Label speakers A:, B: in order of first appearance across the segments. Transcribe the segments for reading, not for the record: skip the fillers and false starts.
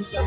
A: Sa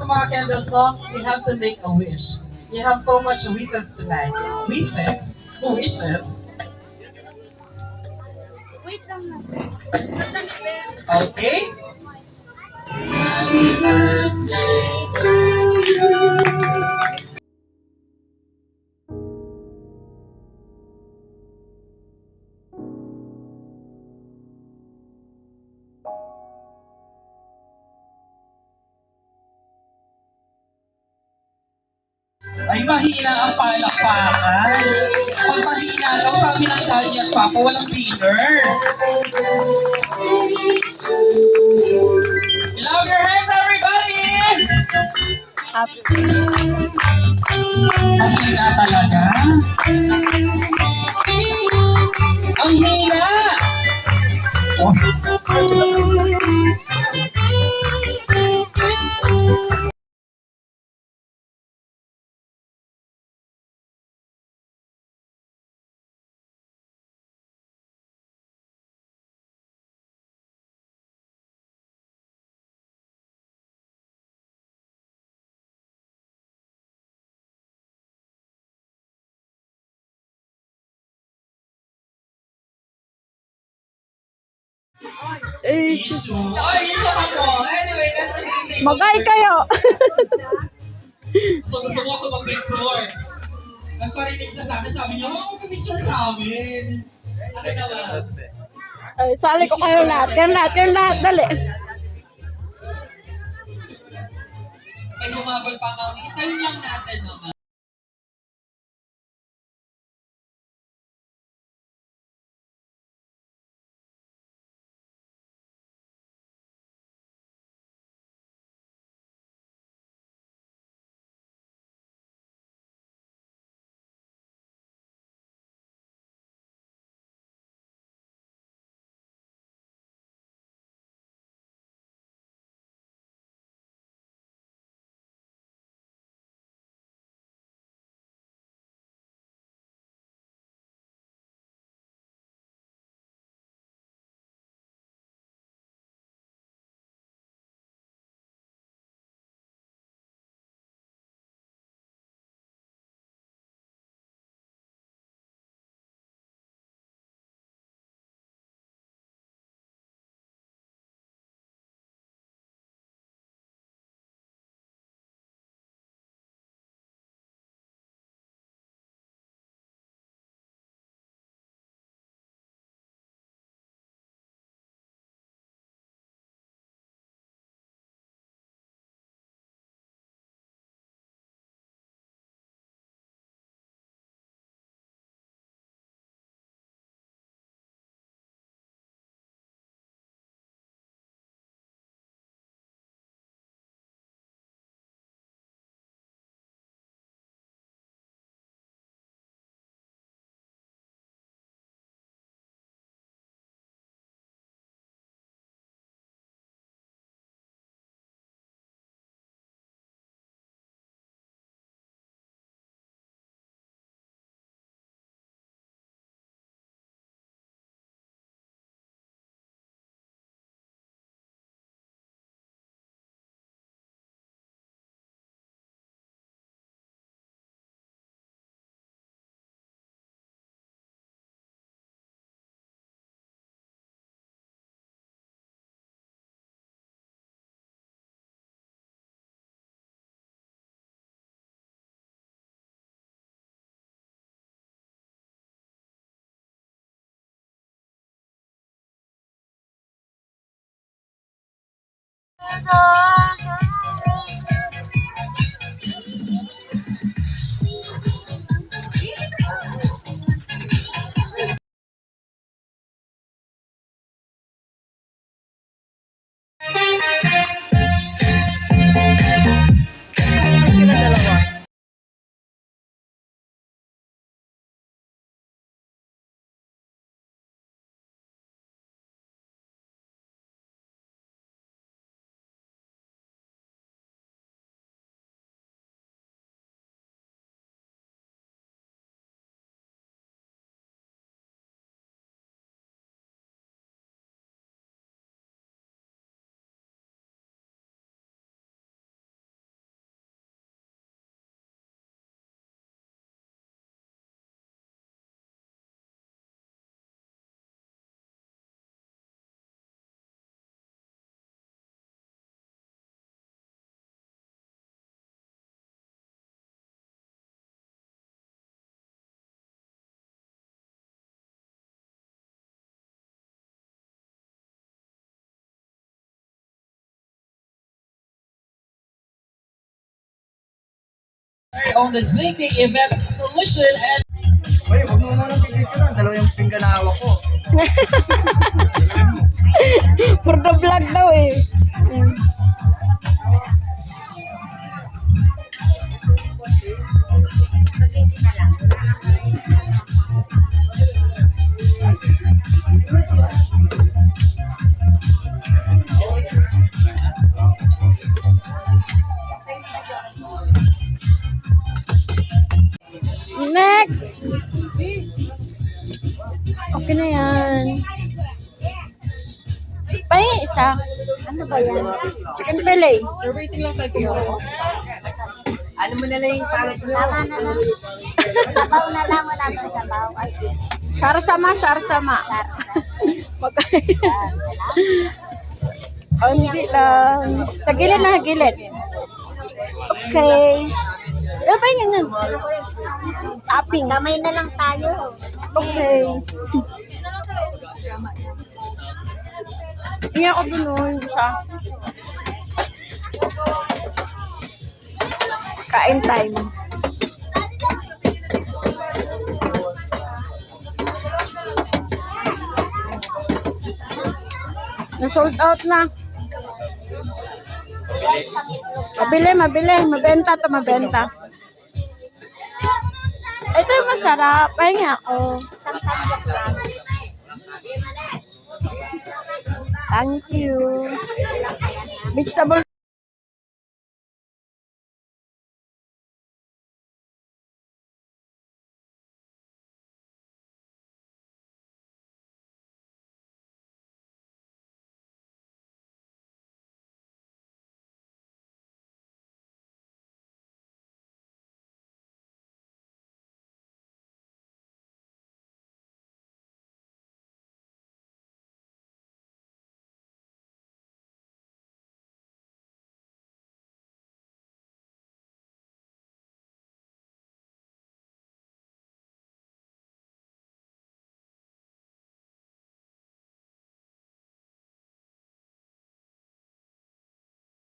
A: mga candles mo, you have to make a wish. You have so much wishes tonight. Wishes? Wishes?
B: Wait lang na.
A: Okay? Ay, mahina ang palakpakan. Pag mahina daw, sabi ng daddy at papa, walang dinner. Clap your hands, everybody! Ang hina talaga. Ang hina! Oh. Issue. Oh, issue ako. Anyway, that's
B: Magay kayo.
A: So, gusto mo ako mag-picture. Nagparinig siya sa amin, sabi niya, wala akong picture sa amin. Ano naman?
B: Ay, sali ko kayo lahat. Kayo lahat, dali.
A: Ay, humabol pa kami. Tayo lang natin naman.
B: Sila dalawa.
A: On the drinking event solution and
C: Uy, huwag mo muna pipicturean. Dalawa yung pinggan na hawak ko.
B: For the vlog daw eh. Next! Okay na yan. Pahingi isa. Ano ba yan? Chicken fillet.
A: waiting lang tayo.
C: Ano mo na lang yung parang
D: Tama na lang. Sabaw na lang. Wala ba sabaw? Ay,
B: Sarsama, sarsama. Magkaya. Oh, hindi lang. Sa gilid na, gilid. Okay. Ano ba yun yan? Topping.
D: kamay na lang tayo.
B: Okay. Hindi ako dun yung isa. Kain time. Na-sold out na. Mabili, mabili. Mabenta to, mabenta. Ito yung masarap. Pahingi ako. Thank you. Vegetable.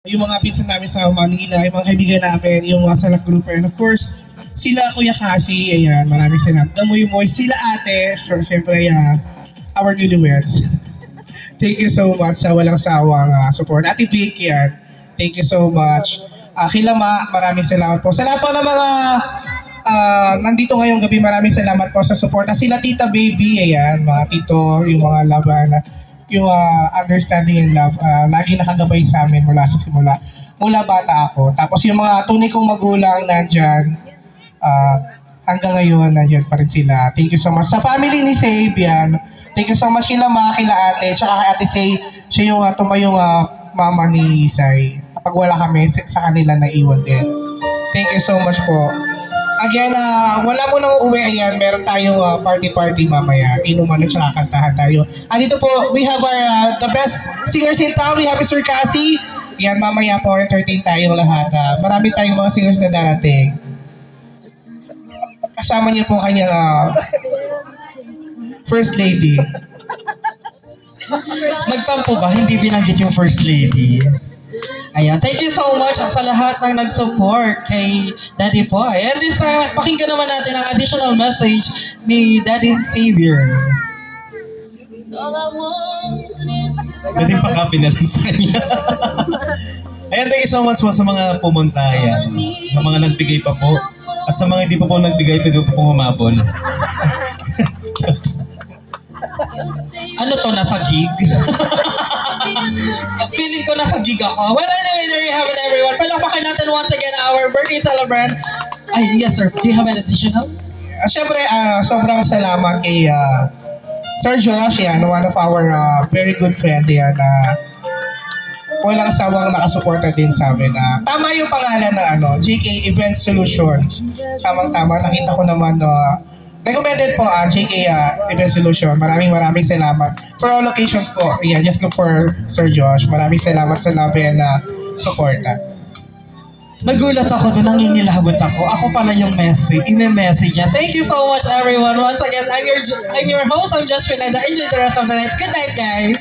E: Yung mga pinsan namin sa Manila, yung mga kaibigan namin, yung mga Salak Grouper, and of course, sila Kuya Cassie, ayan, maraming salamat. Damoy Moy, sila ate, siyempre, our newlyweds. Thank you so much sa walang sawang support. Ate Vic, yan, thank you so much. Kilama, maraming salamat po. Sa lahat po ng mga nandito ngayong gabi, maraming salamat po sa support. Sila Tita Baby, ayan, mga tito, yung mga laban, yung understanding and love, lagi nakagabay sa amin mula sa simula. Mula bata ako. Tapos yung mga tunay kong magulang nandyan, hanggang ngayon, nandyan pa rin sila. Thank you so much. Sa family ni Save, yan. Thank you so much kila Ma, kila ate, tsaka kay ate Say, siya yung tumayong mama ni Isay. Kapag wala kami, sa kanila naiwan din. Thank you so much po. Again, wala mo nang uuwi, ayan, meron tayong party-party mamaya. Inuman at saka kantahan tayo. Andito po, we have our the best singers in town. We have Mr. Cassie. Yan, mamaya po, entertain tayo lahat. Marami tayong mga singers na darating. Kasama niyo po kanyang First Lady.
C: Nagtampo ba? Hindi binanggit yung First Lady.
A: Ayan, thank you so much sa lahat ng nag-support kay Daddy Boy. And this time, pakinggan naman natin ang additional message ni Daddy Savior.
F: Pwedeng pakapin na lang sa kanya. Ayan, thank you so much po sa mga pumunta yan. Sa mga nagbigay pa po. At sa mga hindi pa po nagbigay, pwede po pong humabol.
A: Ano to, nasa gig? Feeling ko nasa gig ako. Well, anyway, there you have it, everyone. Palakpakan natin once again our birthday celebrant. Ay, yes, sir. Do you have an additional?
E: Siyempre, sobrang salamat kay Sir Josh, yan, one of our very good friend yan, walang asawang nakasuporta din sa amin. Tama yung pangalan na JK Event Solutions. Tamang-tama, nakita ko naman recommended po JK Event Solution. Maraming salamat. For all locations po, yeah, just look for Sir Josh. Maraming salamat sa namin na suporta.
A: Nagulat ako doon, nangingilabot ako. Ako pala yung message niya. Thank you so much, everyone. Once again, I'm your host, I'm Josh Pineda. Enjoy the rest of the night. Good night, guys.